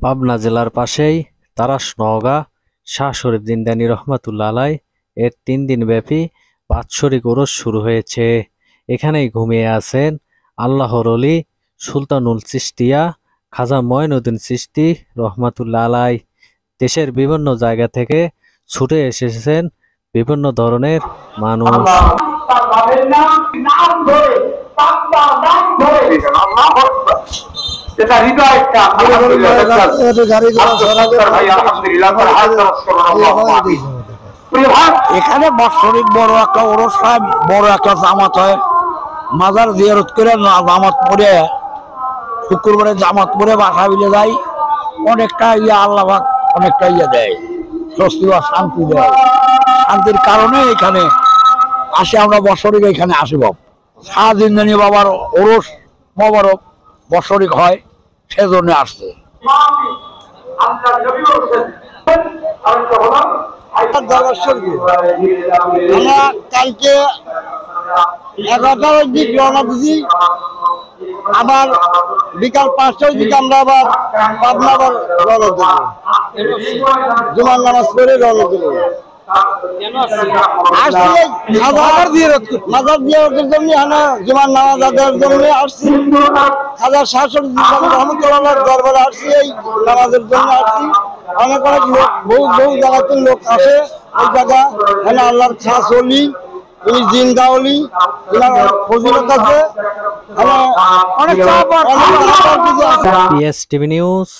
পাবনা জেলার পাশেই তারাস নওগাঁ শাহ শরীফ জিন্দানী রহমাতুল্লাহ আলাই এর 3 দিন ব্যাপী বাৎসরিক উরস শুরু হয়েছে। এখানেই ঘুমিয়ে আছেন আল্লাহর অলি সুলতানুল চিশতিয়া খাজা মঈনুদ্দিন চিশতি রহমাতুল্লাহ আলাই। দেশের বিভিন্ন জায়গা থেকে ছুটে এসেছেন বিভিন্ন ধরনের মানুষ। এখানে বাৎসরিক বড় একটা ওরস হয়, বড় একটা জামাত হয়। মাজার জিয়ারত করে জামাত পড়ে শুক্রবারে জামাত পড়ে বাসা বিলে যায়। অনেকটা আল্লাহ অনেকটা দেয়, স্বস্তি বা শান্তি দেয়। শান্তির কারণে এখানে আসে আমরা বৎসরিক এখানে আসিব। শাহ জিন্দানী বাবার ওরস মোবারক বৎসরিক হয়, সেজন্য আসছে। আমরা কালকে 11টার দিক রওনা দিছি, আবার বিকাল 5টার দিকে আমরা আবার পাবনা রওনা দেব। জুমার নামাজ পড়ে রওনা দেব। মাজার জিয়ারতের জন্য, জুমার নামাজ আদায়ের জন্য আসছি। খাজা শাহ শরীফ রহমতুল্লাহ দরবারে আসছি, এই নামাজের জন্য আসছি। অনেক অনেক লোক, বহু জায়গাতে লোক আসে। ওই জায়গা এখানে আল্লাহর খাস অলি, উনি জিন্দা অলি, ফজিলত আছে। PS TV news,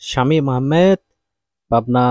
Shamim Ahmed, Pabna.